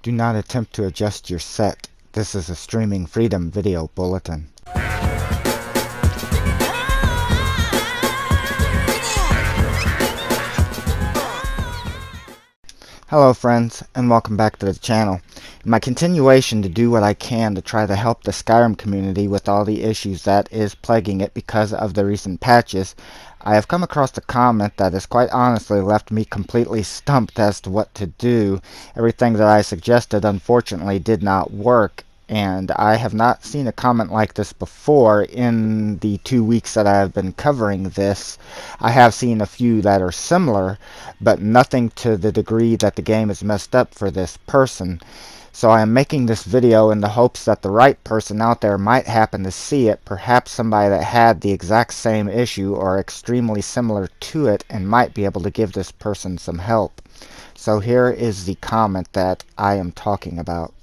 Do not attempt to adjust your set. This is a streaming freedom video bulletin. Hello friends, and welcome back to the channel. In my continuation to do what I can to try to help the Skyrim community with all the issues that is plaguing it because of the recent patches, I have come across a comment that has quite honestly left me completely stumped as to what to do. Everything that I suggested unfortunately did not work, and I have not seen a comment like this before in the 2 weeks that I have been covering this. I have seen a few that are similar, but nothing to the degree that the game is messed up for this person. So I am making this video in the hopes that the right person out there might happen to see it, perhaps somebody that had the exact same issue or extremely similar to it, and might be able to give this person some help. So here is the comment that I am talking about.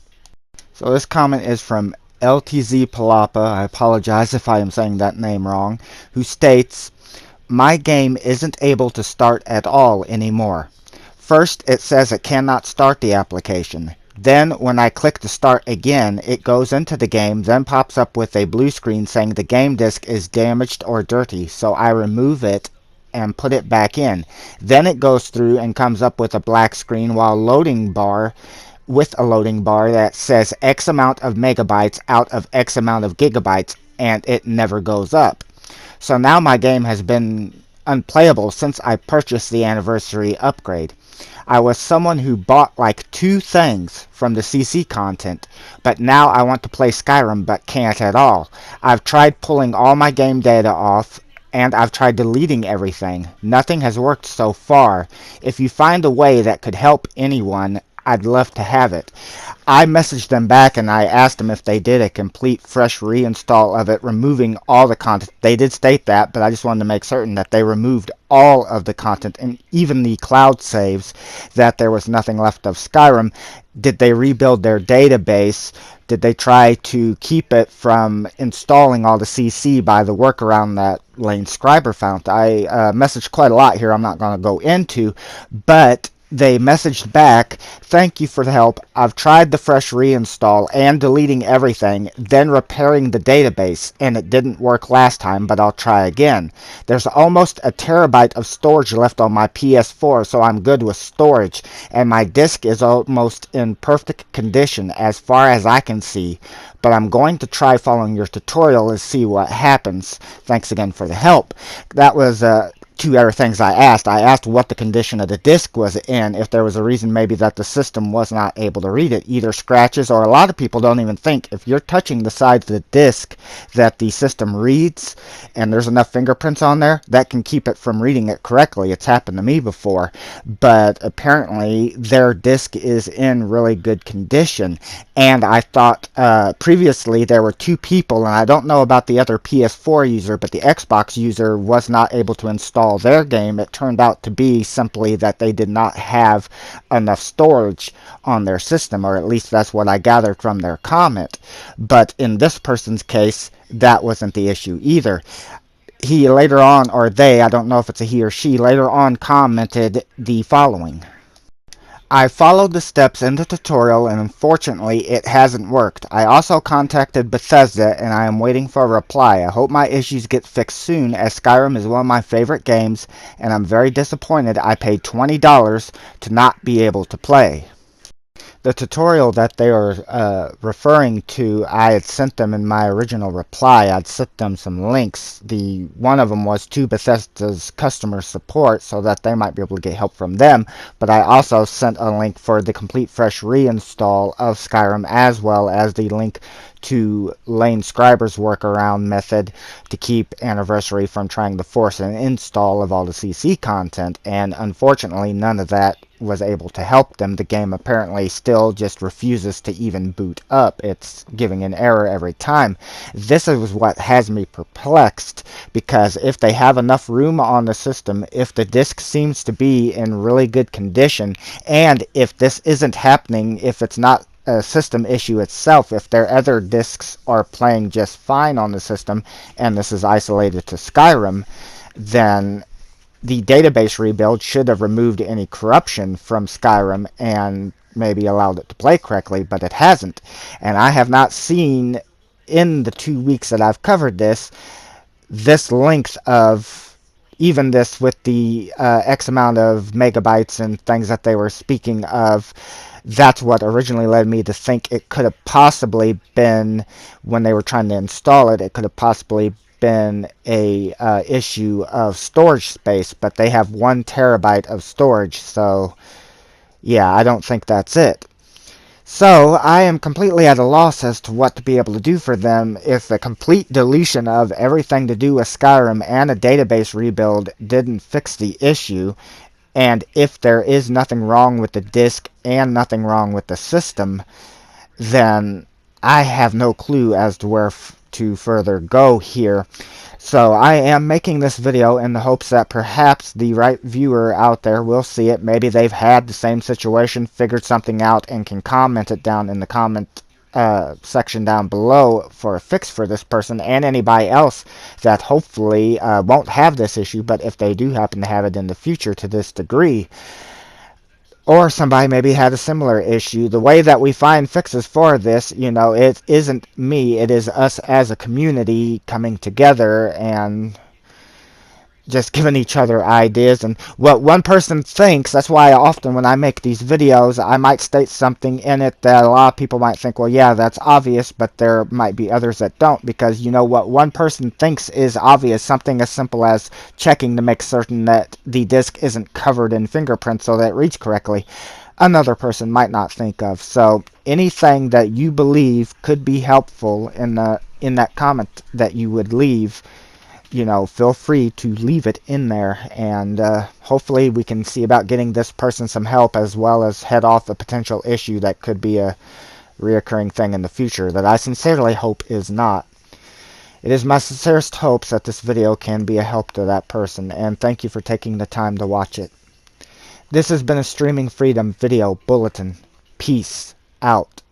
So this comment is from Ltzpalapa, I apologize if I am saying that name wrong, who states, "My game isn't able to start at all anymore. First it says it cannot start the application. Then when I click to start again, it goes into the game, then pops up with a blue screen saying the game disk is damaged or dirty, so I remove it and put it back in. Then it goes through and comes up with a black screen with a loading bar that says X amount of megabytes out of X amount of gigabytes, and it never goes up. So now my game has been unplayable since I purchased the anniversary upgrade. I was someone who bought like 2 things from the CC content, but now I want to play Skyrim but can't at all. I've tried pulling all my game data off, and I've tried deleting everything. Nothing has worked so far. If you find a way that could help anyone, I'd love to have it." I messaged them back and I asked them if they did a complete fresh reinstall of it, removing all the content. They did state that, but I just wanted to make certain that they removed all of the content and even the cloud saves, that there was nothing left of Skyrim. Did they rebuild their database? Did they try to keep it from installing all the CC by the workaround that Ltzpalapa found? I messaged quite a lot here I'm not going to go into, but they messaged back, "Thank you for the help. I've tried the fresh reinstall and deleting everything, then repairing the database, and it didn't work last time, but I'll try again. There's almost a terabyte of storage left on my PS4, so I'm good with storage, and my disk is almost in perfect condition as far as I can see. But I'm going to try following your tutorial and see what happens. Thanks again for the help." That was 2 other things I asked. I asked what the condition of the disk was in, if there was a reason maybe that the system was not able to read it, either scratches, or a lot of people don't even think if you're touching the sides of the disk that the system reads and there's enough fingerprints on there, that can keep it from reading it correctly. It's happened to me before, but apparently their disk is in really good condition. And I thought previously there were 2 people, and I don't know about the other PS4 user, but the Xbox user was not able to install their game. It turned out to be simply that they did not have enough storage on their system, or at least that's what I gathered from their comment. But in this person's case, that wasn't the issue either. He later on, or they, I don't know if it's a he or she, later on commented the following: "I followed the steps in the tutorial and unfortunately it hasn't worked. I also contacted Bethesda and I am waiting for a reply. I hope my issues get fixed soon, as Skyrim is one of my favorite games and I'm very disappointed I paid $20 to not be able to play." The tutorial that they are referring to, I had sent them in my original reply. I'd sent them some links. One of them was to Bethesda's customer support so that they might be able to get help from them. But I also sent a link for the complete fresh reinstall of Skyrim, as well as the link to Ltzpalapa's workaround method to keep Anniversary from trying to force an install of all the CC content, and unfortunately none of that was able to help them. The game apparently still just refuses to even boot up. It's giving an error every time. This is what has me perplexed, because if they have enough room on the system, if the disk seems to be in really good condition, and if this isn't happening, if it's not a system issue itself, if their other disks are playing just fine on the system and this is isolated to Skyrim, then the database rebuild should have removed any corruption from Skyrim, and maybe allowed it to play correctly, but it hasn't. And I have not seen in the 2 weeks that I've covered this length of, even this with the X amount of megabytes and things that they were speaking of. That's what originally led me to think it could have possibly been, when they were trying to install it, it could have possibly been a issue of storage space, but they have 1 terabyte of storage, so yeah, I don't think that's it. So I am completely at a loss as to what to be able to do for them if a complete deletion of everything to do with Skyrim and a database rebuild didn't fix the issue, and if there is nothing wrong with the disk and nothing wrong with the system, then I have no clue as to where to further go here. So I am making this video in the hopes that perhaps the right viewer out there will see it. Maybe they've had the same situation, figured something out, and can comment it down in the comment section down below for a fix for this person and anybody else that hopefully won't have this issue, but if they do happen to have it in the future to this degree, or somebody maybe had a similar issue. The way that we find fixes for this, it isn't me, it is us as a community coming together and just giving each other ideas and what one person thinks. That's why often when I make these videos, I might state something in it that a lot of people might think, well, yeah, that's obvious, but there might be others that don't, because what one person thinks is obvious, something as simple as checking to make certain that the disk isn't covered in fingerprints so that it reads correctly, another person might not think of. So anything that you believe could be helpful in that comment that you would leave, feel free to leave it in there, and hopefully we can see about getting this person some help, as well as head off a potential issue that could be a reoccurring thing in the future that I sincerely hope is not. It is my sincerest hopes that this video can be a help to that person, and thank you for taking the time to watch it. This has been a Streaming Freedom Video Bulletin. Peace out.